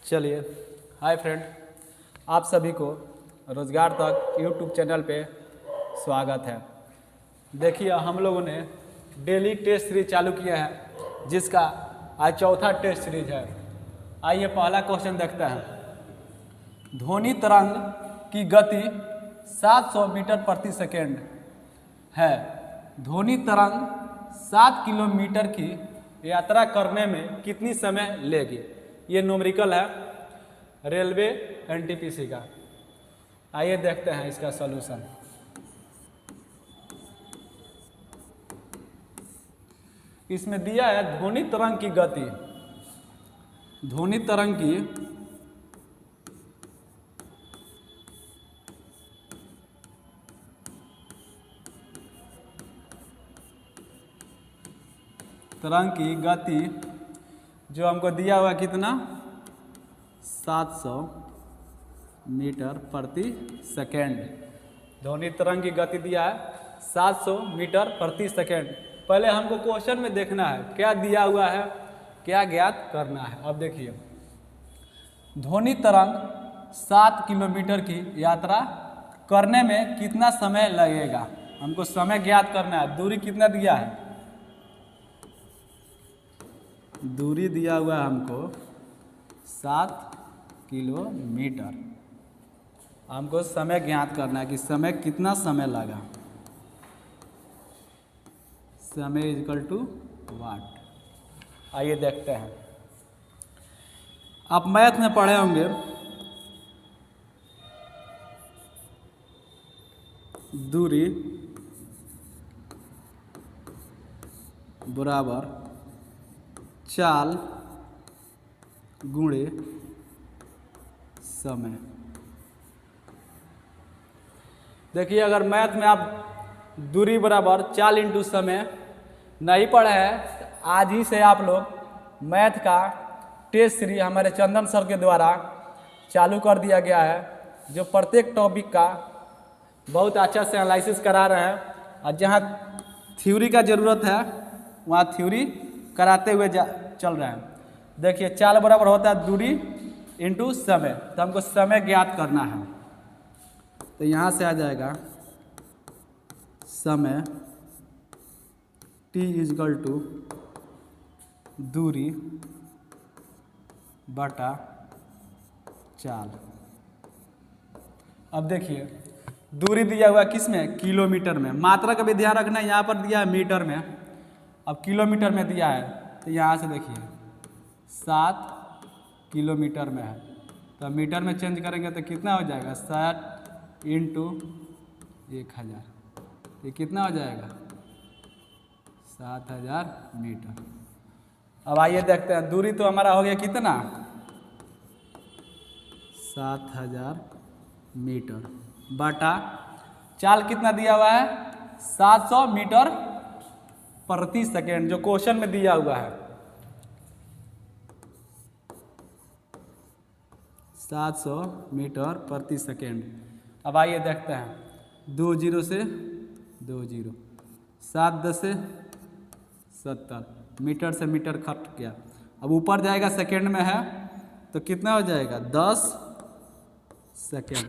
चलिए, hi friend, आप सभी को रोज़गार तक यूट्यूब चैनल पे स्वागत है। देखिए, हम लोगों ने डेली टेस्ट सीरीज चालू किया है, जिसका आज चौथा टेस्ट सीरीज है। आइए पहला क्वेश्चन देखते हैं। ध्वनि तरंग की गति 700 मीटर प्रति सेकेंड है। ध्वनि तरंग 7 किलोमीटर की यात्रा करने में कितनी समय लेगी? ये न्यूमेरिकल है रेलवे एनटीपीसी का। आइए देखते हैं इसका सॉल्यूशन। इसमें दिया है ध्वनि तरंग की गति। ध्वनि तरंग की गति जो हमको दिया हुआ कितना, 700 मीटर प्रति सेकेंड। ध्वनि तरंग की गति दिया है 700 मीटर प्रति सेकेंड। पहले हमको क्वेश्चन में देखना है क्या दिया हुआ है, क्या ज्ञात करना है। अब देखिए, ध्वनि तरंग 7 किलोमीटर की यात्रा करने में कितना समय लगेगा, हमको समय ज्ञात करना है। दूरी कितना दिया है, दूरी दिया हुआ है हमको 7 किलोमीटर। हमको समय ज्ञात करना है कि समय कितना समय लगा। समय इक्वल टू वाट। आइए देखते हैं। आप मैथ में पढ़े होंगे, दूरी बराबर चाल गुणे समय। देखिए, अगर मैथ में आप दूरी बराबर चाल इंटू समय नहीं पढ़े हैं, आज ही से आप लोग मैथ का टेस्ट सीरीज हमारे चंदन सर के द्वारा चालू कर दिया गया है, जो प्रत्येक टॉपिक का बहुत अच्छा से एनालिसिस करा रहे हैं। और जहाँ थ्योरी का ज़रूरत है वहाँ थ्योरी कराते हुए चल रहे हैं। देखिए, चाल बराबर होता है दूरी इंटू समय, तो हमको समय ज्ञात करना है। तो यहाँ से आ जाएगा समय t इजकल टू दूरी बटा चाल। अब देखिए, दूरी दिया हुआ किस में, किलोमीटर में। मात्रा का भी ध्यान रखना है, यहाँ पर दिया है मीटर में, अब किलोमीटर में दिया है। तो यहाँ से देखिए 7 किलोमीटर में है, तो मीटर में चेंज करेंगे तो कितना हो जाएगा, 7 इंटू 1000। ये कितना हो जाएगा, 7000 मीटर। अब आइए देखते हैं, दूरी तो हमारा हो गया कितना, 7000 मीटर बटा चाल कितना दिया हुआ है, 700 मीटर प्रति सेकेंड, जो क्वेश्चन में दिया हुआ है। 700 मीटर प्रति सेकेंड। अब आइए देखते हैं, 2 जीरो से 2 जीरो, 7 10 से 70, मीटर से मीटर कट गया। अब ऊपर जाएगा सेकेंड में है, तो कितना हो जाएगा, 10 सेकेंड।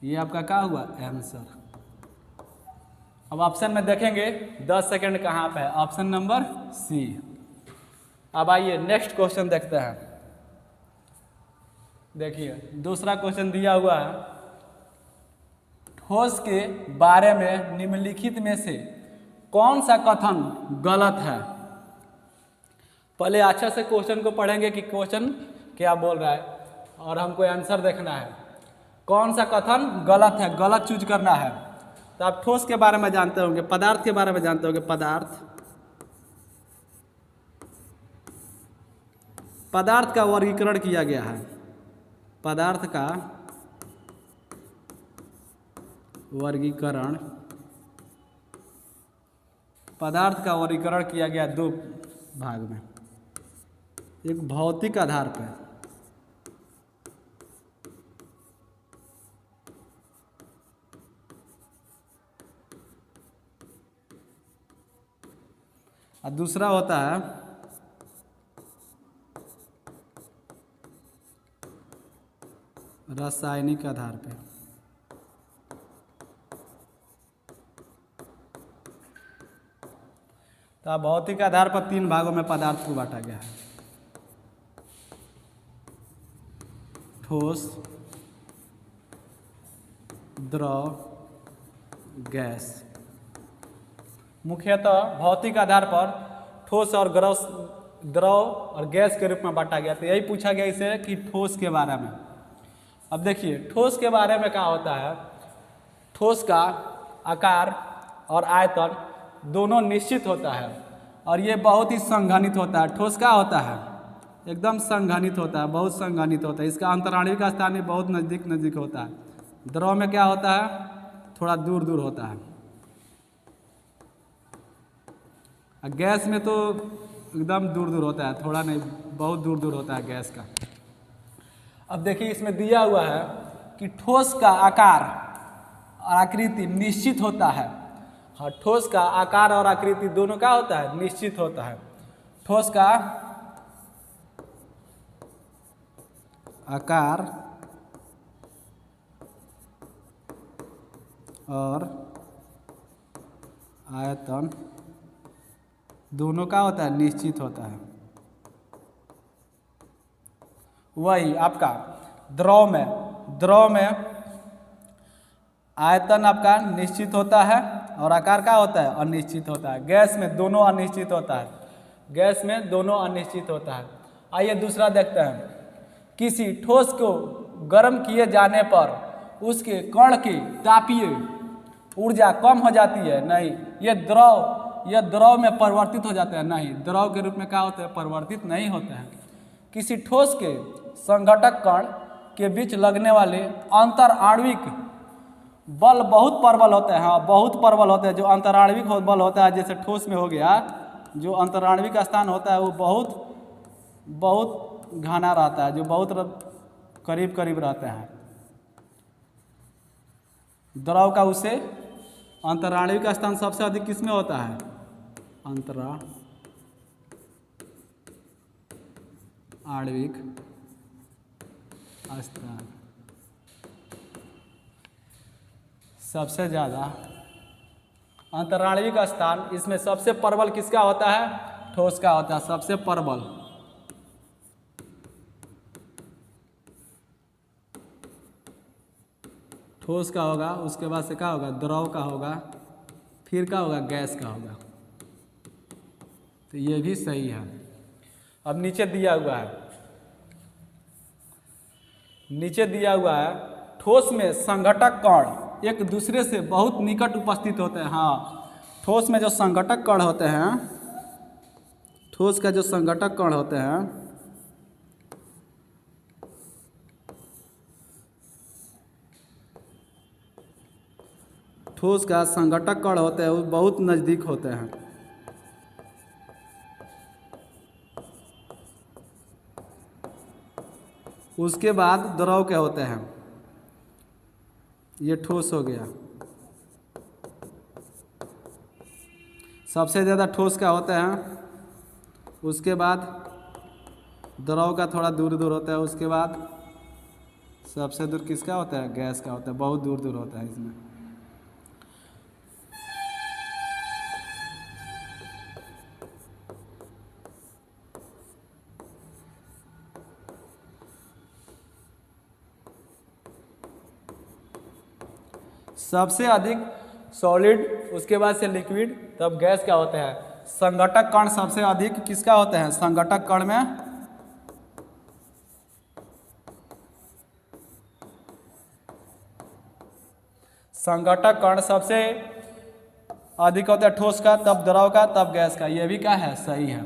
ये आपका क्या हुआ, आंसर। अब ऑप्शन में देखेंगे 10 सेकेंड कहाँ पे है, ऑप्शन नंबर सी। अब आइए नेक्स्ट क्वेश्चन देखते हैं। देखिए, दूसरा क्वेश्चन दिया हुआ है, ठोस के बारे में निम्नलिखित में से कौन सा कथन गलत है। पहले अच्छा से क्वेश्चन को पढ़ेंगे कि क्वेश्चन क्या बोल रहा है, और हमको आंसर देखना है। कौन सा कथन गलत है, गलत चूज करना है। तो आप ठोस के बारे में जानते होंगे, पदार्थ के बारे में जानते होंगे। पदार्थ का वर्गीकरण किया गया है। पदार्थ का वर्गीकरण किया गया 2 भाग में। एक भौतिक आधार पर, और दूसरा होता है रासायनिक आधार पे। तो भौतिक आधार पर 3 भागों में पदार्थ को बांटा गया है, ठोस, द्रव, गैस। मुख्यतः भौतिक आधार पर ठोस और द्रव और गैस के रूप में बांटा गया। तो यही पूछा गया इसे कि ठोस के बारे में। अब देखिए ठोस के बारे में क्या होता है। ठोस का आकार और आयतन दोनों निश्चित होता है और ये बहुत ही संघनित होता है। ठोस क्या होता है, एकदम संघनित होता है, बहुत संघनित होता है। इसका अंतराणविक स्थान भी बहुत नज़दीक नज़दीक होता है। द्रव में क्या होता है, थोड़ा दूर दूर होता है। गैस में तो एकदम दूर दूर होता है, थोड़ा नहीं, बहुत दूर दूर होता है गैस का। अब देखिए इसमें दिया हुआ है कि ठोस का आकार और आकृति निश्चित होता है। हाँ, ठोस का आकार और आकृति दोनों क्या होता है, निश्चित होता है। ठोस का आकार और आयतन दोनों का होता है, निश्चित होता है। वही आपका द्रव में आयतन आपका निश्चित होता है और आकार का होता है, अनिश्चित होता है। गैस में दोनों अनिश्चित होता है, गैस में दोनों अनिश्चित होता है। आइए दूसरा देखते हैं। किसी ठोस को गर्म किए जाने पर उसके कण की तापीय ऊर्जा कम हो जाती है, नहीं। यह द्रव में परिवर्तित हो जाता है, नहीं। द्रव के रूप में क्या होता है, परिवर्तित नहीं होता है। किसी ठोस के संघटक कण के बीच लगने वाले अंतर आणविक बल बहुत प्रबल होते हैं। हाँ, बहुत प्रबल होते हैं। जो अंतराणविक बल होता है, जैसे ठोस में हो गया, जो अंतराणविक स्थान होता है वो बहुत घना रहता है, जो बहुत करीब करीब रहते हैं। द्रव का उससे अंतराणविक स्थान सबसे अधिक किसमें होता है, आणविक स्थान सबसे ज़्यादा अंतराणविक स्थान इसमें सबसे प्रबल किसका होता है, ठोस का होता है। सबसे प्रबल ठोस का होगा, उसके बाद से क्या होगा, द्रव का होगा, फिर क्या होगा, गैस का होगा। तो ये भी सही है। अब नीचे दिया हुआ है ठोस में संघटक कण एक दूसरे से बहुत निकट उपस्थित होते हैं। हाँ, ठोस में जो संघटक कण होते हैं, ठोस का जो संघटक कण होते हैं, ठोस का संघटक कण होते हैं वो बहुत नज़दीक होते हैं। उसके बाद द्रव के होते हैं। ये ठोस हो गया। सबसे ज़्यादा ठोस का होते हैं, उसके बाद द्रव का थोड़ा दूर दूर होता है, उसके बाद सबसे दूर किसका होता है, गैस का होता है। बहुत दूर दूर होता है इसमें। सबसे अधिक सॉलिड, उसके बाद से लिक्विड, तब गैस क्या होता है। संघटक कण सबसे अधिक किसका होता है, संघटक कण में संघटक कण सबसे अधिक होता है ठोस का, तब द्रव का, तब गैस का। यह भी क्या है, सही है।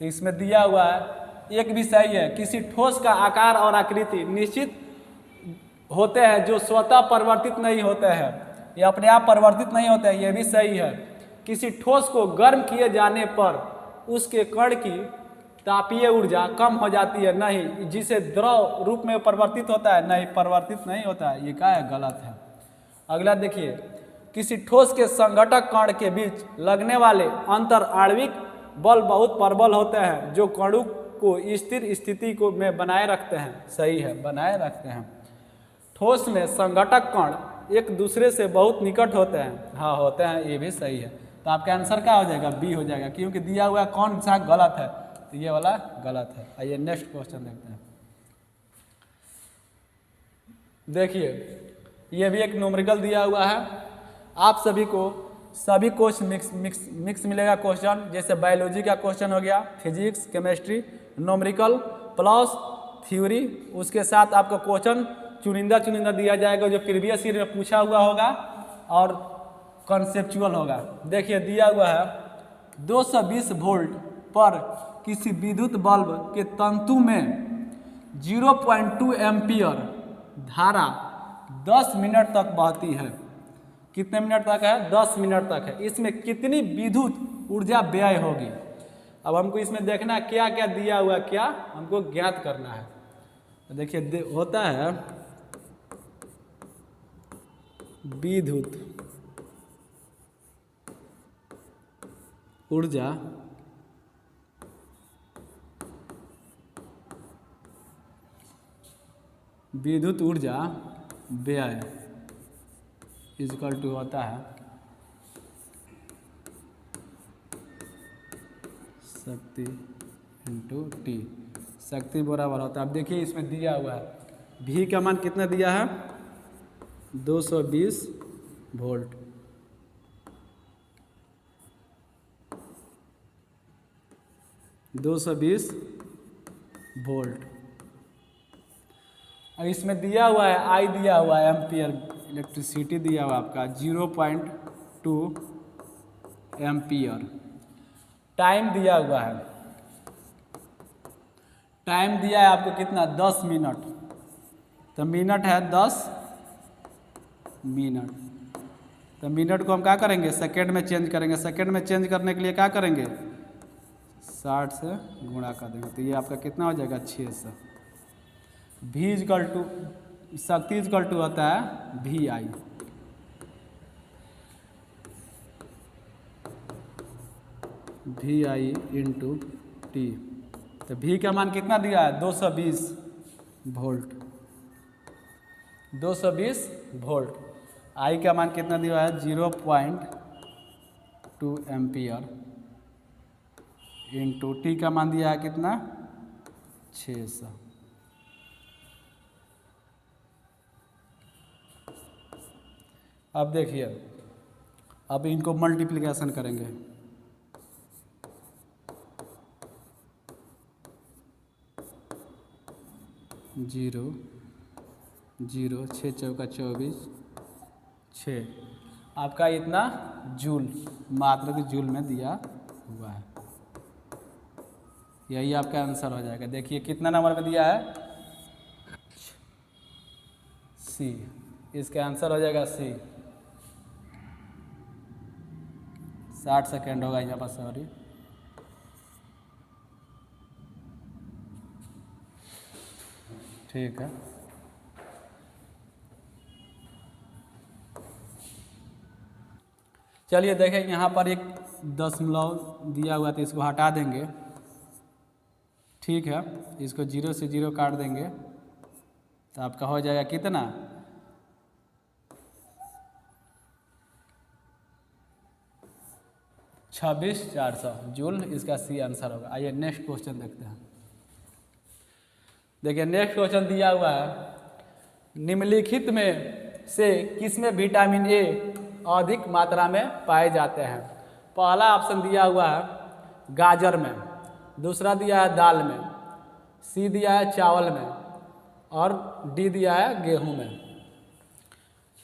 तो इसमें दिया हुआ है एक भी सही है। किसी ठोस का आकार और आकृति निश्चित होते हैं जो स्वतः परिवर्तित नहीं होते हैं, ये अपने आप परिवर्तित नहीं होते हैं, ये भी सही है। किसी ठोस को गर्म किए जाने पर उसके कण की तापीय ऊर्जा कम हो जाती है, नहीं। जिसे द्रव रूप में परिवर्तित होता है, नहीं, परिवर्तित नहीं होता है। ये क्या है? गलत है। अगला देखिए, किसी ठोस के संघटक कण के बीच लगने वाले अंतर आणविक बल बहुत प्रबल होते हैं जो कणों को स्थिर स्थिति को में बनाए रखते हैं। सही है, बनाए रखते हैं। ठोस में संघटक कण एक दूसरे से बहुत निकट होते हैं। हाँ, होते हैं, ये भी सही है। तो आपका आंसर क्या हो जाएगा? बी हो जाएगा, क्योंकि दिया हुआ कौन सा गलत है, तो ये वाला गलत है। आइए नेक्स्ट क्वेश्चन देखते हैं। देखिए, ये भी एक न्यूमेरिकल दिया हुआ है। आप सभी को सभी क्वेश्चन मिक्स मिलेगा क्वेश्चन, जैसे बायोलॉजी का क्वेश्चन हो गया, physics, chemistry, numerical plus theory. उसके साथ आपका क्वेश्चन चुनिंदा दिया जाएगा जो प्रीवियस ईयर में पूछा हुआ होगा और कॉन्सेप्चुअल होगा। देखिए, दिया हुआ है 220 वोल्ट पर किसी विद्युत बल्ब के तंतु में 0.2 एम्पियर धारा 10 मिनट तक बहती है। कितने मिनट तक है? 10 मिनट तक है। इसमें कितनी विद्युत ऊर्जा व्यय होगी? अब हमको इसमें देखना क्या क्या दिया हुआ, क्या हमको ज्ञात करना है। तो देखिए, होता है विद्युत ऊर्जा व्यय इक्वल टू होता है शक्ति इंटू टी। शक्ति बराबर होता है, अब देखिए इसमें दिया हुआ है भी का मान कितना दिया है? 220 वोल्ट। और इसमें दिया हुआ है आई दिया हुआ है एम्पियर, इलेक्ट्रिसिटी दिया हुआ आपका 0.2 एम्पियर। टाइम दिया हुआ है, टाइम दिया है आपको कितना? 10 मिनट। तो मिनट है 10 मिनट, तो मिनट को हम क्या करेंगे? सेकेंड में चेंज करेंगे। सेकेंड में चेंज करने के लिए क्या करेंगे? 60 से गुणा कर देंगे, तो ये आपका कितना हो जाएगा? 600। भी इक्वल टू शक्ति इक्वल टू होता है भी आई। भी आई इंटू टी। तो भी का मान कितना दिया है? 220 वोल्ट। 220 वोल्ट। आई का मान कितना दिया है? 0.2 एम्पियर इंटू टी का मान दिया है कितना? 600। अब देखिए, अब इनको मल्टीप्लिकेशन करेंगे। जीरो 6 चौका 24 6 आपका इतना जूल, मात्रा के जूल में दिया हुआ है। यही आपका आंसर हो जाएगा। देखिए कितना नंबर में दिया है? सी। इसका आंसर हो जाएगा सी। 60 सेकेंड होगा यहाँ पर, सॉरी। ठीक है, चलिए देखें, यहाँ पर एक दशमलव दिया हुआ तो इसको हटा देंगे। ठीक है, इसको 0 से 0 काट देंगे तो आपका हो जाएगा कितना? 26,400 जूल। इसका सी आंसर होगा। आइए नेक्स्ट क्वेश्चन देखते हैं। देखिए नेक्स्ट क्वेश्चन दिया हुआ है, निम्नलिखित में से किसमें विटामिन ए अधिक मात्रा में पाए जाते हैं? पहला ऑप्शन दिया हुआ है गाजर में, दूसरा दिया है दाल में, सी दिया है चावल में और डी दिया है गेहूं में।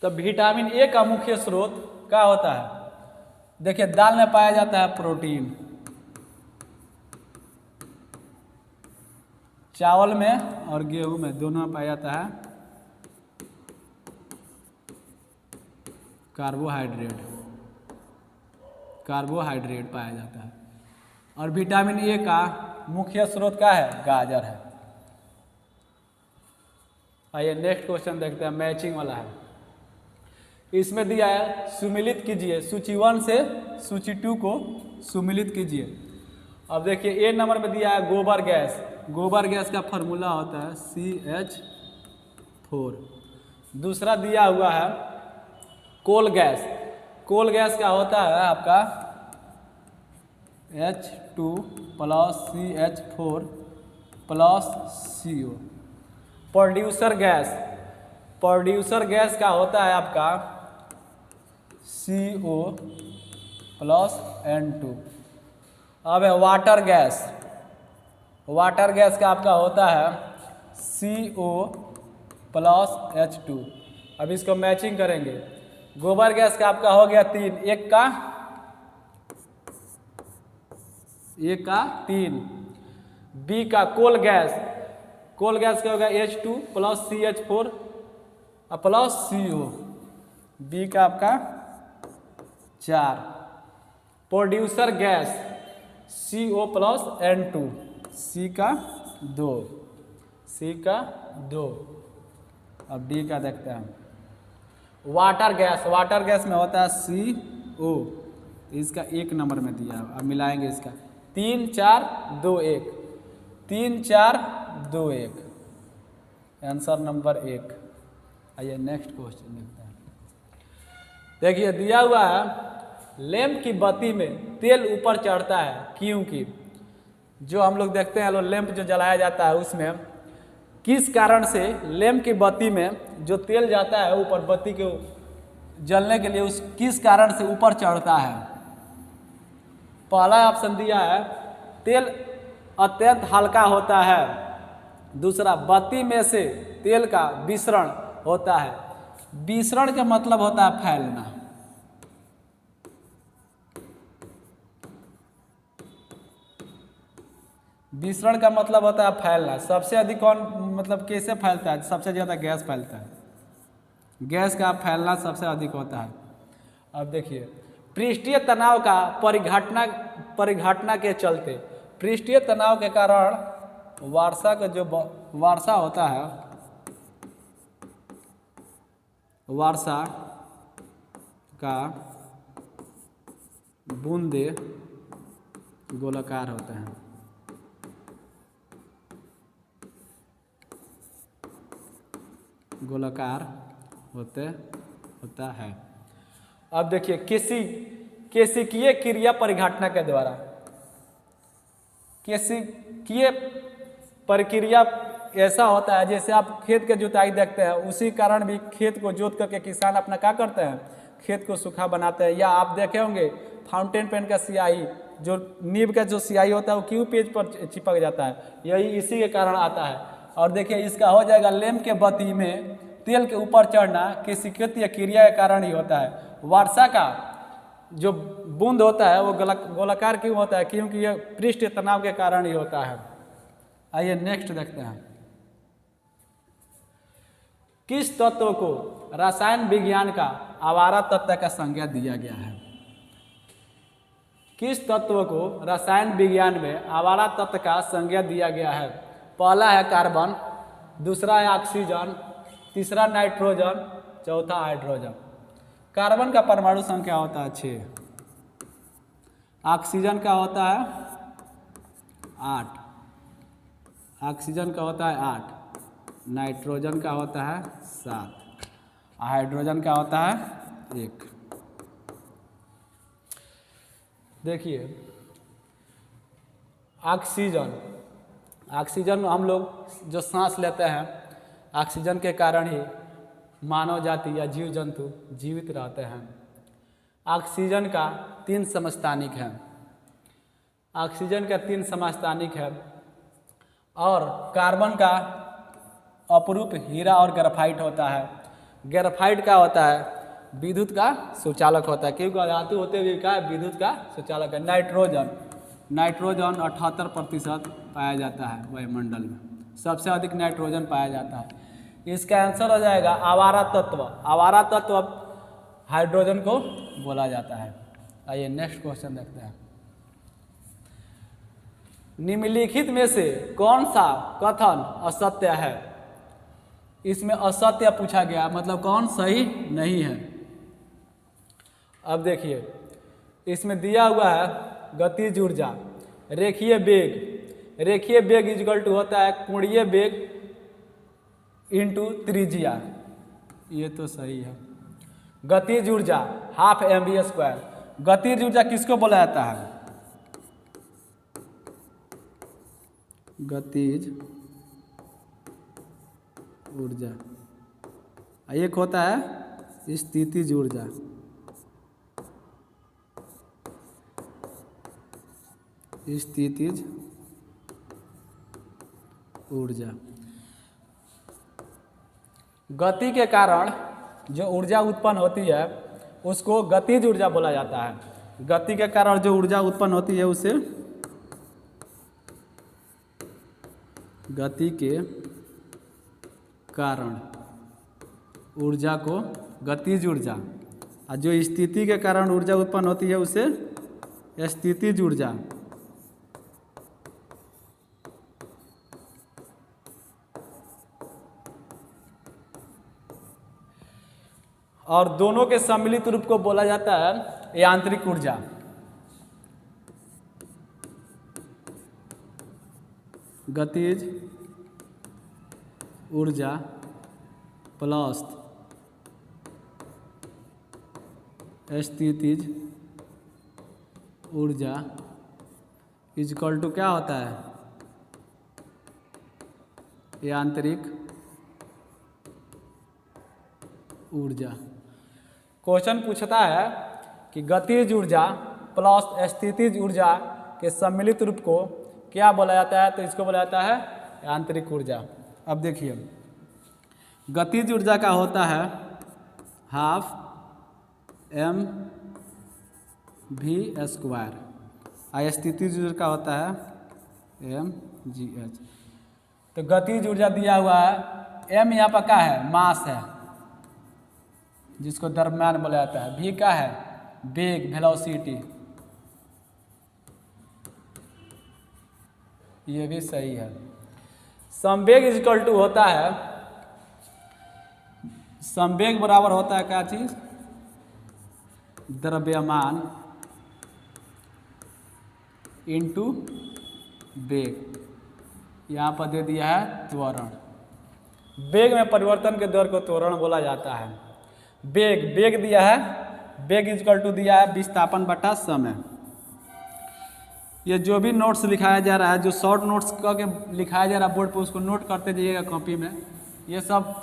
तो विटामिन ए का मुख्य स्रोत क्या होता है? देखिए दाल में पाया जाता है प्रोटीन, चावल में और गेहूं में दोनों में पाया जाता है कार्बोहाइड्रेट पाया जाता है। और विटामिन ए का मुख्य स्रोत क्या है? गाजर है। आइए नेक्स्ट क्वेश्चन देखते हैं, मैचिंग वाला है। इसमें दिया है सुमिलित कीजिए, सूची 1 से सूची 2 को सुमिलित कीजिए। अब देखिए ए नंबर में दिया है गोबर गैस। गोबर गैस का फॉर्मूला होता है CH4। दूसरा दिया हुआ है कोल गैस। कोल गैस का होता है आपका H2 plus CH4 plus CO। Producer gas, producer gas का होता है आपका CO प्लस N2। अब है वाटर गैस। वाटर गैस का आपका होता है CO प्लस H2। अब इसको मैचिंग करेंगे। गोबर गैस का आपका हो गया 3, एक का 3। बी का कोल गैस, कोल गैस का होगा H2 plus CH4 plus CO। B का आपका 4। Producer gas CO plus N2, C का 2, C का 2। अब डी का देखते हैं वाटर गैस। वाटर गैस में होता है CO, इसका 1 नंबर में दिया है। अब मिलाएंगे इसका 3 4 2 1, 3 4 2 1, आंसर नंबर 1। आइए नेक्स्ट क्वेश्चन देखते हैं। देखिए दिया हुआ है लैंप की बत्ती में तेल ऊपर चढ़ता है क्योंकि जो हम लोग देखते हैं लैंप जो जलाया जाता है उसमें किस कारण से लैंप की बत्ती में जो तेल जाता है ऊपर बत्ती के जलने के लिए उस किस कारण से ऊपर चढ़ता है? पहला ऑप्शन दिया है तेल अत्यंत हल्का होता है। दूसरा बत्ती में से तेल का विसरण होता है। विसरण का मतलब होता है फैलना। विसरण का मतलब होता है फैलना। सबसे अधिक कौन मतलब कैसे फैलता है? सबसे ज़्यादा गैस फैलता है। गैस का फैलना सबसे अधिक होता है। अब देखिए पृष्ठीय तनाव का परिघटना के चलते, पृष्ठीय तनाव के कारण वर्षा का जो वर्षा होता है, वर्षा का बूंदे गोलाकार होते हैं। गोलाकार होता है। अब देखिए केशिकीय क्रिया परिघटना के द्वारा, केशिकीय प्रक्रिया ऐसा होता है जैसे आप खेत के जुताई देखते हैं, उसी कारण भी खेत को जोत करके किसान अपना क्या करते हैं, खेत को सूखा बनाते हैं। या आप देखे होंगे फाउंटेन पेन का स्याही, जो नीब का जो स्याही होता है वो क्यों पेज पर चिपक जाता है? यही इसी के कारण आता है। और देखिए इसका हो जाएगा लैंप के बत्ती में तेल के ऊपर चढ़ना केशिकीय क्रिया के कारण ही होता है। वर्षा का जो बूंद होता है वो गोलाकार क्यों होता है? क्योंकि यह पृष्ठ तनाव के कारण ही होता है। आइए नेक्स्ट देखते हैं। किस तत्व को रसायन विज्ञान का आवारा तत्व का संज्ञा दिया गया है? किस तत्व को रसायन विज्ञान में आवारा तत्व का संज्ञा दिया गया है? पहला है कार्बन, दूसरा है ऑक्सीजन, तीसरा नाइट्रोजन, चौथा हाइड्रोजन। कार्बन का परमाणु संख्या होता है 6, ऑक्सीजन का होता है 8, ऑक्सीजन का होता है 8, नाइट्रोजन का होता है 7, हाइड्रोजन का होता है 1। देखिए ऑक्सीजन हम लोग जो सांस लेते हैं, ऑक्सीजन के कारण ही मानव जाति या जीव जंतु जीवित रहते हैं। ऑक्सीजन का 3 समस्थानिक हैं। ऑक्सीजन का 3 समस्थानिक है और कार्बन का अपरूप हीरा और ग्रेफाइट होता है। ग्रेफाइट का होता है विद्युत का सुचालक होता है, क्योंकि धातु होते हुए क्या है, विद्युत का सुचालक है। नाइट्रोजन 78% पाया जाता है वायुमंडल में, सबसे अधिक नाइट्रोजन पाया जाता है। इसका आंसर हो जाएगा आवारा तत्व। आवारा तत्व हाइड्रोजन को बोला जाता है। आइए नेक्स्ट क्वेश्चन देखते हैं। निम्नलिखित में से कौन सा कथन असत्य है? इसमें असत्य पूछा गया, मतलब कौन सही नहीं है। अब देखिए, इसमें दिया हुआ है गतिज ऊर्जा, रेखीय वेग। रेखीय वेग इक्वल टू होता है कोणीय वेग इंटू त्रिज्या, ये तो सही है। गतिज ऊर्जा हाफ mv²। गतिज ऊर्जा किसको बोला जाता है? गतिज ऊर्जा। एक होता है स्थितिज ऊर्जा। स्थितिज ऊर्जा, गति के कारण जो ऊर्जा उत्पन्न होती है उसको गतिज ऊर्जा बोला जाता है। गति के कारण जो ऊर्जा उत्पन्न होती है उसे गति के कारण ऊर्जा को गतिज ऊर्जा, और जो स्थिति के कारण ऊर्जा उत्पन्न होती है उसे स्थितिज ऊर्जा। और दोनों के सम्मिलित रूप को बोला जाता है यांत्रिक ऊर्जा। गतिज ऊर्जा प्लस स्थितिज ऊर्जा इक्वल टू क्या होता है? यांत्रिक ऊर्जा। क्वेश्चन पूछता है कि गतिज ऊर्जा प्लस स्थितिज ऊर्जा के सम्मिलित रूप को क्या बोला जाता है? तो इसको बोला जाता है यांत्रिक ऊर्जा। अब देखिए, गतिज ऊर्जा का होता है हाफ mv², और स्थितिज ऊर्जा का होता है mgh। तो गतिज ऊर्जा दिया हुआ है, m यहाँ पर क्या है? मास है, जिसको द्रव्यमान बोला जाता है। v का है? वेग, वेलोसिटी, ये भी सही है। संवेग इक्वल टू होता है, संवेग बराबर होता है क्या चीज? द्रव्यमान इंटू वेग। यहाँ पर दे दिया है त्वरण। वेग में परिवर्तन के दर को त्वरण बोला जाता है। वेग दिया है, वेग इक्वल टू दिया है विस्थापन बटा समय। ये जो भी नोट्स लिखाया जा रहा है, जो शॉर्ट नोट्स करके लिखाया जा रहा है बोर्ड पर, उसको नोट करते जाइएगा कॉपी में। ये सब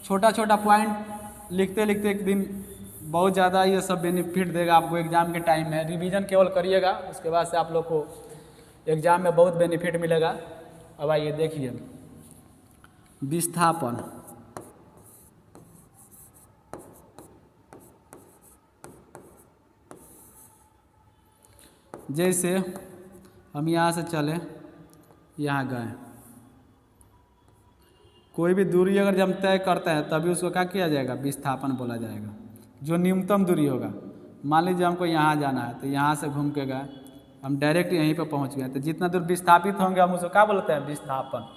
छोटा छोटा पॉइंट लिखते लिखते एक दिन बहुत ज़्यादा ये सब बेनिफिट देगा आपको एग्ज़ाम के टाइम में। रिवीजन केवल करिएगा, उसके बाद से आप लोग को एग्ज़ाम में बहुत बेनिफिट मिलेगा। अब आइए देखिए, विस्थापन। जैसे हम यहाँ से चले, यहाँ गए, कोई भी दूरी अगर जब तय करता है तभी उसको क्या किया जाएगा? विस्थापन बोला जाएगा। जो न्यूनतम दूरी होगा, मान लीजिए हमको यहाँ जाना है, तो यहाँ से घूम के गए, हम डायरेक्ट यहीं पर पहुँच गए, तो जितना दूर विस्थापित होंगे हम उसको क्या बोलते हैं? विस्थापन।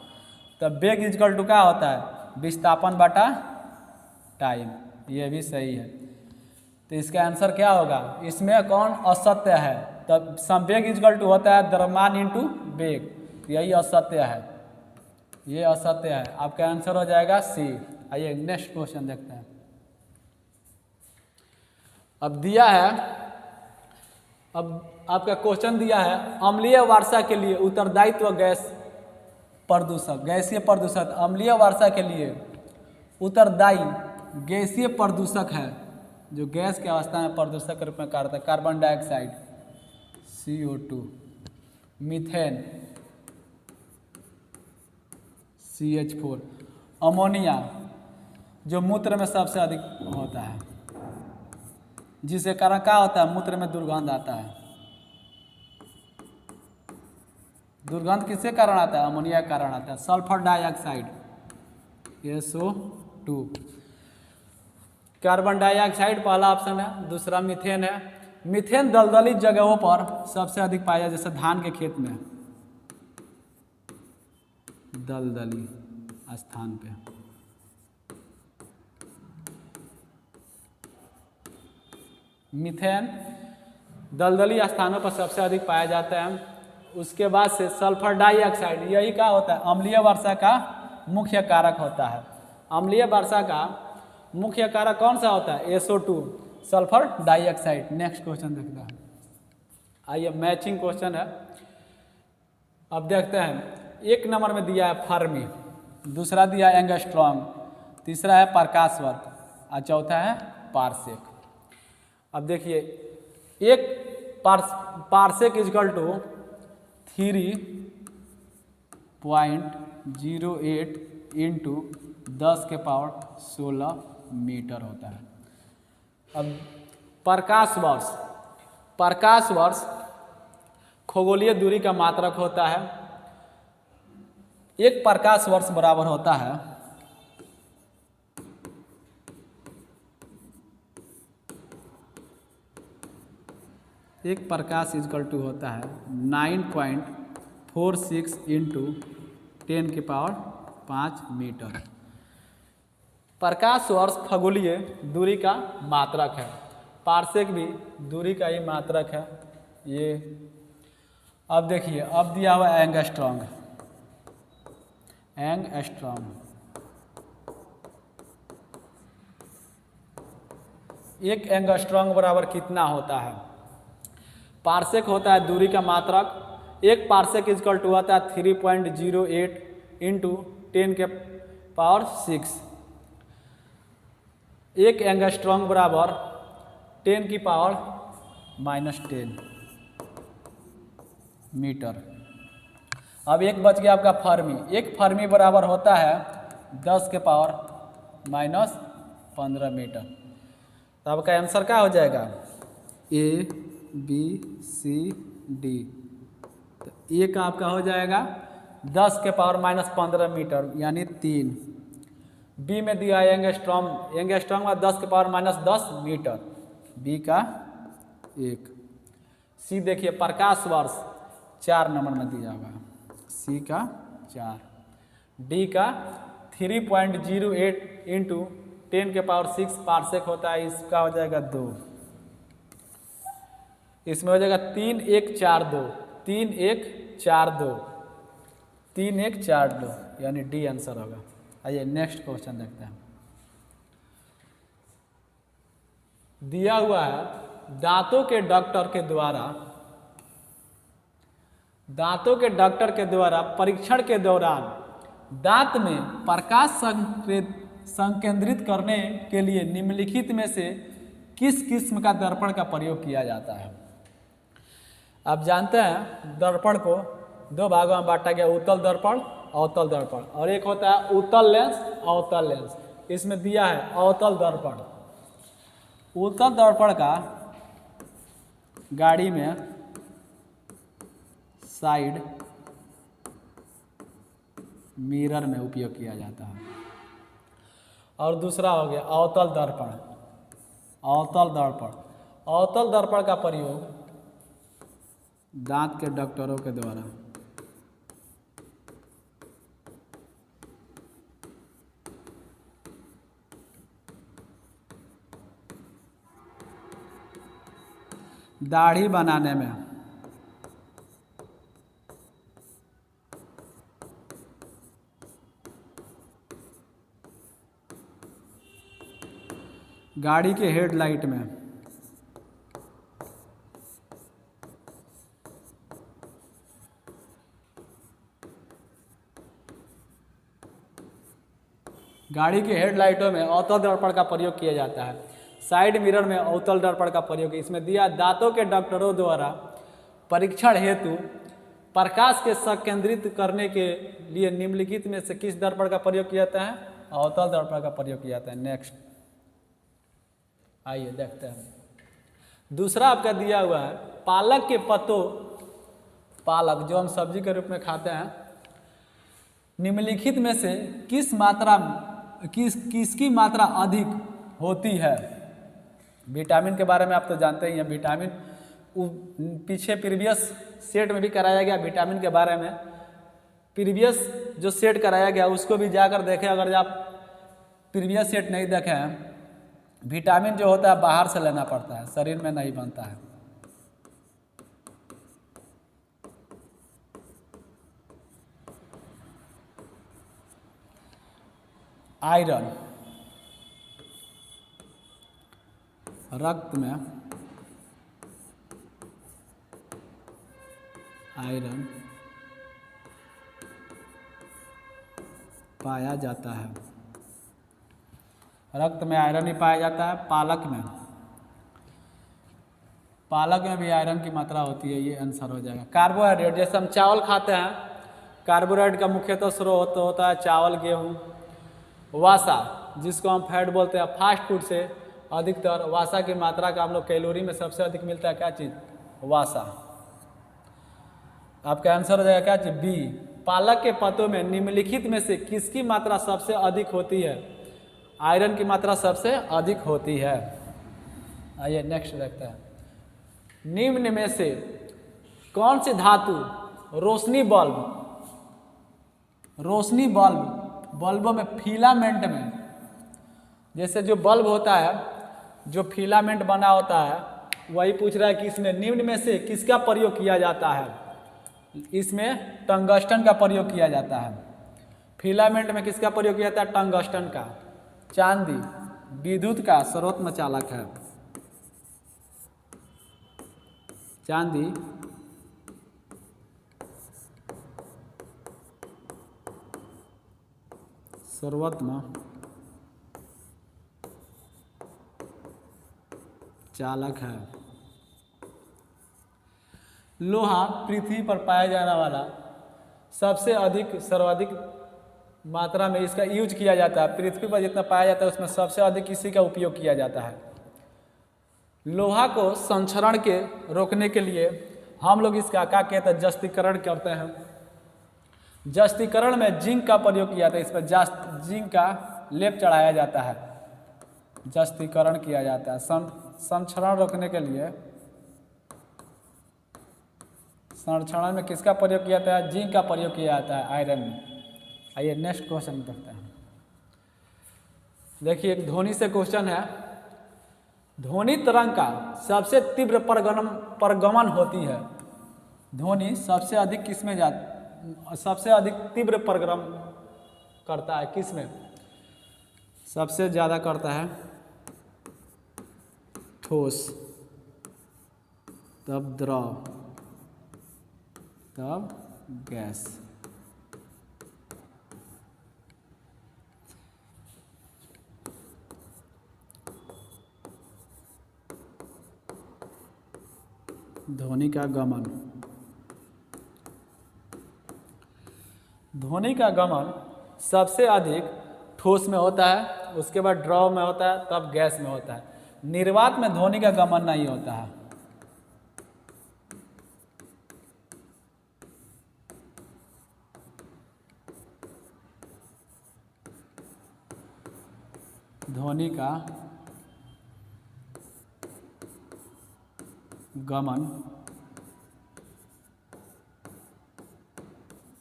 तब वेग इक्वल टू क्या होता है? विस्थापन बटा टाइम। ये भी सही है। तो इसका आंसर क्या होगा? इसमें कौन असत्य है? तब संवेग इक्वल टू होता है द्रव्यमान इंटू वेग, यही असत्य है, ये असत्य है। आपका आंसर हो जाएगा सी। आइए नेक्स्ट क्वेश्चन देखते हैं। अब दिया है, अब आपका क्वेश्चन दिया है, अम्लीय वर्षा के लिए उत्तरदायित्व गैस प्रदूषक, गैसीय प्रदूषक, अम्लीय वर्षा के लिए उत्तरदायी गैसीय प्रदूषक है, जो गैस के अवस्था में प्रदूषक के रूप में कार्य करता है। Carbon dioxide CO2, methane CH4, ammonia जो मूत्र में सबसे अधिक होता है, जिसके कारण क्या होता है? मूत्र में दुर्गंध आता है। दुर्गंध किसके कारण आता है? अमोनिया के कारण आता है। Sulphur dioxide SO2, carbon dioxide पहला ऑप्शन है। दूसरा मीथेन है। मीथेन दलदली जगहों पर सबसे अधिक पाया जाए, जैसे धान के खेत में, दलदली स्थान पे। मीथेन दलदली स्थानों पर सबसे अधिक पाया जाता है। उसके बाद से सल्फर डाइऑक्साइड, यही क्या होता है, अम्लीय वर्षा का मुख्य कारक होता है। अम्लीय वर्षा का मुख्य कारक कौन सा होता है, SO2 sulphur dioxide. Next question देखते हैं। आइए मैचिंग क्वेश्चन है। अब देखते हैं, एक नंबर में दिया है फर्मी, दूसरा दिया है एंगस्ट्रॉम, तीसरा है प्रकाश वर्ग और चौथा है पारसेक। अब देखिए, एक पारसेक इजकल टू 3.08 इंटू 10 के पावर 16 मीटर होता है। अब प्रकाश वर्ष खगोलीय दूरी का मात्रक होता है। एक प्रकाश वर्ष बराबर होता है एक प्रकाश इजकल टू होता है 9.46 इंटू 10 की पावर 5 मीटर। प्रकाश वर्ष खगोलीय दूरी का मात्रक है। पारसेक भी दूरी का ही मात्रक है ये। अब देखिए, अब दिया हुआ एंगस्ट्रॉम। एक एंगस्ट्रॉम बराबर कितना होता है, पारसेक होता है दूरी का मात्रक। एक पारसेक इजकल टू होता है 3.08 इंटू 10 के पावर 6। एक एंगस्ट्रॉम बराबर 10 की पावर -10 मीटर। अब एक बच गया आपका फर्मी। एक फर्मी बराबर होता है 10 के पावर -15 मीटर। तो आपका आंसर क्या हो जाएगा, ABCD। तो ए का आपका हो जाएगा 10 के पावर -15 मीटर यानी 3। बी में दिया है एंगस्ट्रॉम का 10 के पावर -10 मीटर, बी का 1। सी देखिए, प्रकाश वर्ष 4 नंबर में दिया हुआ है, सी का 4। डी का 3.08 इंटू 10 के पावर 6 पारसेक होता है, इसका हो जाएगा 2। इसमें हो जाएगा 3142 3142 यानी डी आंसर होगा। आइए नेक्स्ट क्वेश्चन देखते हैं। दिया हुआ है, दांतों के डॉक्टर के द्वारा परीक्षण के दौरान दांत में प्रकाश संकेंद्रित करने के लिए निम्नलिखित में से किस किस्म का दर्पण का प्रयोग किया जाता है। आप जानते हैं दर्पण को 2 भागों में बांटा गया, उत्तल दर्पण, अवतल दर्पण, और एक होता है उत्तल लेंस, अवतल लेंस। इसमें दिया है अवतल दर्पण। उत्तल दर्पण का गाड़ी में साइड मिरर में उपयोग किया जाता है। और दूसरा हो गया अवतल दर्पण। अवतल दर्पण का प्रयोग दांत के डॉक्टरों के द्वारा दाढ़ी बनाने में, गाड़ी के हेडलाइट में, गाड़ी के हेडलाइटों में अवतल दर्पण का प्रयोग किया जाता है। साइड मिरर में अवतल दर्पण का प्रयोग। इसमें दिया दांतों के डॉक्टरों द्वारा परीक्षण हेतु प्रकाश के संकेंद्रित करने के लिए निम्नलिखित में से किस दर्पण का प्रयोग किया जाता है, अवतल दर्पण का प्रयोग किया जाता है। नेक्स्ट आइए देखते हैं। दूसरा आपका दिया हुआ है, पालक के पत्तों, पालक जो हम सब्जी के रूप में खाते हैं, निम्नलिखित में से किसकी मात्रा अधिक होती है। विटामिन के बारे में आप तो जानते ही हैं, विटामिन पीछे प्रीवियस सेट में भी कराया गया विटामिन के बारे में। प्रीवियस जो सेट कराया गया उसको भी जाकर देखें। अगर आप प्रीवियस सेट नहीं देखे हैं, विटामिन जो होता है बाहर से लेना पड़ता है, शरीर में नहीं बनता है। आयरन रक्त में आयरन पाया जाता है। रक्त में आयरन ही पाया जाता है। पालक में भी आयरन की मात्रा होती है, ये आंसर हो जाएगा। कार्बोहाइड्रेट, जैसे हम चावल खाते हैं, कार्बोहाइड्रेट का मुख्यतः स्रोत होता है चावल, गेहूँ। वसा, जिसको हम फैट बोलते हैं, फास्ट फूड से अधिकतर वसा की मात्रा का हम लोग कैलोरी में सबसे अधिक मिलता है क्या चीज़? वसा। आपका आंसर हो जाएगा क्या चीज़? बी। पालक के पत्तों में निम्नलिखित में से किसकी मात्रा सबसे अधिक होती है? आयरन की मात्रा सबसे अधिक होती है। आइए नेक्स्ट देखते हैं। निम्न में से कौन सी धातु रोशनी बल्बों में फिलामेंट में, जैसे जो बल्ब होता है जो फिलामेंट बना होता है, वही पूछ रहा है कि इसमें निम्न में से किसका प्रयोग किया जाता है? इसमें टंगस्टन का प्रयोग किया जाता है। फिलामेंट में किसका प्रयोग किया जाता है? टंगस्टन का। चांदी विद्युत का स्रोत में चालक है। चांदी सर्वोत्तम चालक है। लोहा पृथ्वी पर पाया जाने वाला सर्वाधिक मात्रा में इसका यूज किया जाता है। पृथ्वी पर जितना पाया जाता है उसमें सबसे अधिक इसी का उपयोग किया जाता है। लोहा को संक्षरण के रोकने के लिए हम लोग इसका क्या कहते हैं? जस्तीकरण करते हैं। जस्तीकरण में जिंक का प्रयोग किया जाता है। इस पर जिंक का लेप चढ़ाया जाता है, जस्तीकरण किया जाता है। संक्षरण रोकने के लिए संक्षरण में किसका प्रयोग किया जाता है? जिंक का प्रयोग किया जाता है आयरन में। आइए नेक्स्ट क्वेश्चन देखते हैं। देखिए एक ध्वनि से क्वेश्चन है। ध्वनि तरंग का सबसे तीव्र परगमन होती है। ध्वनि सबसे अधिक किसमें सबसे अधिक तीव्र परगमन करता है? किसमें सबसे ज़्यादा करता है? ठोस, तब द्रव, तब गैस। ध्वनि का गमन, ध्वनि का गमन सबसे अधिक ठोस में होता है, उसके बाद द्रव में होता है, तब गैस में होता है। निर्वात में ध्वनि का गमन नहीं होता है। ध्वनि का गमन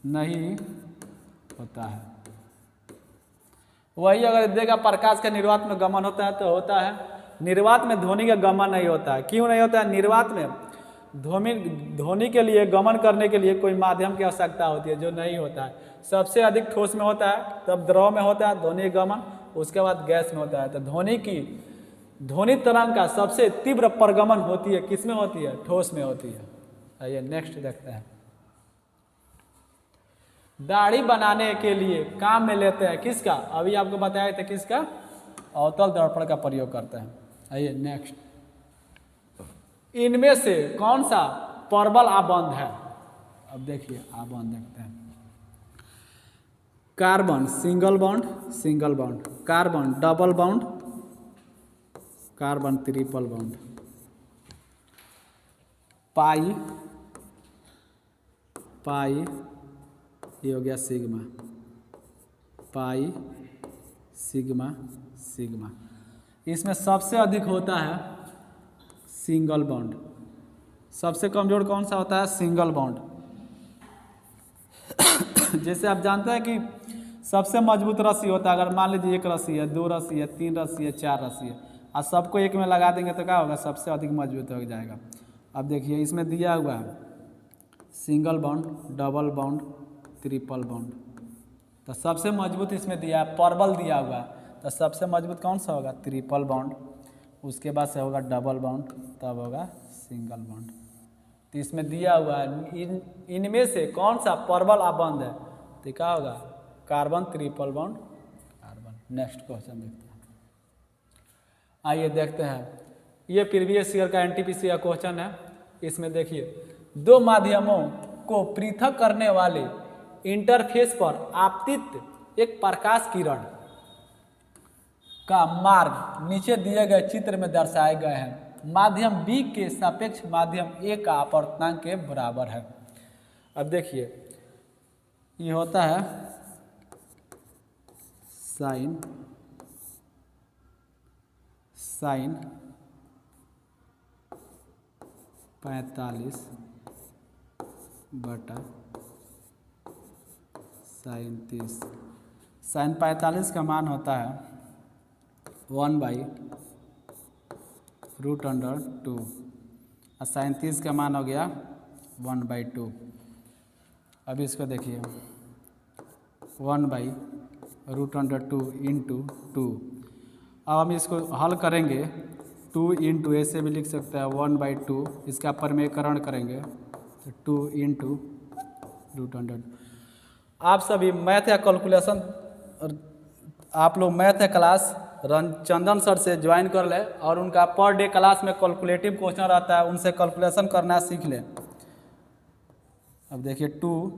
नहीं होता है। वही अगर देगा प्रकाश का निर्वात में गमन होता है तो होता है। निर्वात में ध्वनि का गमन नहीं होता है। क्यों नहीं होता है? निर्वात में ध्वनि के लिए गमन करने के लिए कोई माध्यम की आवश्यकता होती है, जो नहीं होता है। सबसे अधिक ठोस में होता है, तब द्रव में होता है ध्वनि गमन, उसके बाद गैस में होता है। तो ध्वनि तरंग का सबसे तीव्र परगमन होती है किस में होती है? ठोस में होती है। आइए नेक्स्ट देखते हैं। दाढ़ी बनाने के लिए काम में लेते हैं किसका? अभी आपको बताया था किसका? अवतल दर्पण का प्रयोग करते हैं। आइए नेक्स्ट। इनमें से कौन सा प्रबल आबंध है? अब देखिए आबंध देखते हैं। Carbon single bond, carbon double bond, carbon triple bond. Pi ये हो गया सिग्मा, पाई सिग्मा। इसमें सबसे अधिक होता है सिंगल बॉन्ड। सबसे कमजोर कौन सा होता है? Single bond. जैसे आप जानते हैं कि सबसे मजबूत रस्सी होता है, अगर मान लीजिए 1 रस्सी है, 2 रस्सी है, 3 रस्सी है, 4 रस्सी है, और सबको एक में लगा देंगे तो क्या होगा, सबसे अधिक मजबूत हो जाएगा। अब देखिए इसमें दिया हुआ है single bond, double bond, triple bond. तो सबसे मजबूत इसमें दिया है, परबल दिया हुआ है, तो सबसे मजबूत कौन सा होगा, ट्रिपल बॉन्ड। उसके बाद से होगा डबल बॉन्ड, तब होगा सिंगल बॉन्ड। तो इसमें दिया हुआ है इनमें से कौन सा परबल आ बंद है, तो क्या होगा, carbon, triple bond, carbon. Next question देखते हैं। आइए देखते हैं, ये प्रीवियस ईयर का एनटीपीसी का क्वेश्चन है। इसमें देखिए, दो माध्यमों को पृथक करने वाले इंटरफेस पर आपतित एक प्रकाश किरण का मार्ग नीचे दिए गए चित्र में दर्शाए गए हैं। माध्यम बी के सापेक्ष माध्यम ए का अपवर्तनांक के बराबर है। अब देखिए, ये होता है साइन 45 बटा साइन 30। साइन 45 का मान होता है 1/√2 और साइन 30 का मान हो गया 1/2। अभी इसको देखिए, 1/√2 इंटू 2। अब हम इसको हल करेंगे, 2 इंटू ऐसे भी लिख सकते हैं 1/2, इसका परमेयकरण करेंगे तो 2 इंटू √2। आप सभी मैथ या कैलकुलेशन, आप लोग मैथ या क्लास चंदन सर से ज्वाइन कर ले और उनका पर डे क्लास में कैलकुलेटिव क्वेश्चन रहता है, उनसे कैलकुलेशन करना सीख लें। अब देखिए 2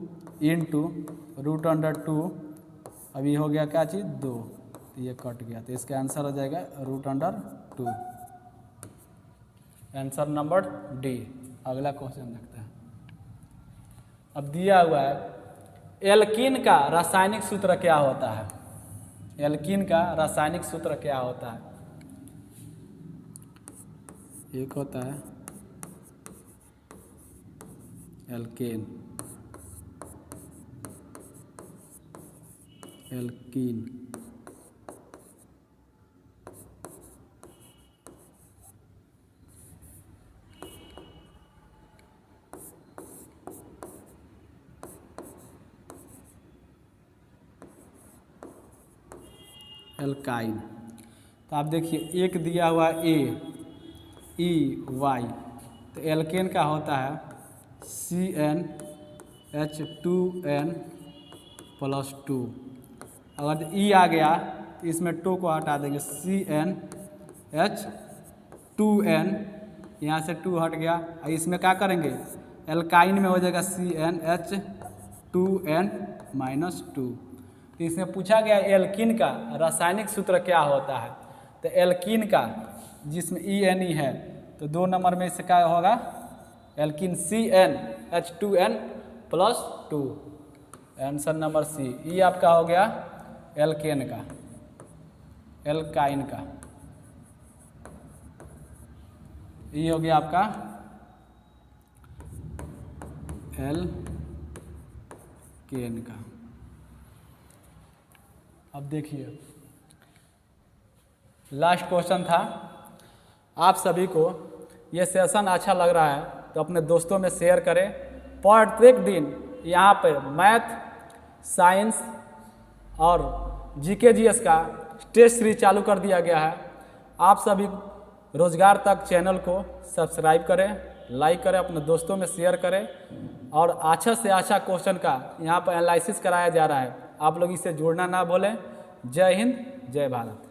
इंटू √2, अभी हो गया क्या चीज़ 2, तो ये कट गया, तो इसका आंसर हो जाएगा √2। Answer number D. अगला क्वेश्चन देखते हैं। अब दिया हुआ है, एल्कीन का रासायनिक सूत्र क्या होता है। एल्कीन का रासायनिक सूत्र क्या होता है। एक होता है एल्केन, एल्कीन, एल्काइन। तो आप देखिए, एक दिया हुआ AeY, तो एल्केन का होता है CnH2n+2। अगर E आ गया तो इसमें 2 को हटा देंगे, CnH2n, यहाँ से 2 हट गया, और इसमें क्या करेंगे, एल्काइन में हो जाएगा CnH2n-2। तो इसमें पूछा गया एल्कीन का रासायनिक सूत्र क्या होता है। तो एल्कीन का जिसमें ENE है, तो 2 नंबर में इससे क्या होगा, alkene CnH2n+2। Answer number C. ये आपका हो गया एल्केन का, एल्काइन का। ये हो गया आपका एल्केन का। अब देखिए, लास्ट क्वेश्चन था। आप सभी को ये सेशन अच्छा लग रहा है तो अपने दोस्तों में शेयर करें। प्रत्येक दिन यहाँ पर मैथ, साइंस और जीके जीएस का टेस्ट सीरीज चालू कर दिया गया है। आप सभी रोजगार तक चैनल को सब्सक्राइब करें, लाइक करें, अपने दोस्तों में शेयर करें, और अच्छा से अच्छा क्वेश्चन का यहाँ पर एनालिसिस कराया जा रहा है। आप लोग इससे जुड़ना ना भूलें। जय हिंद, जय भारत।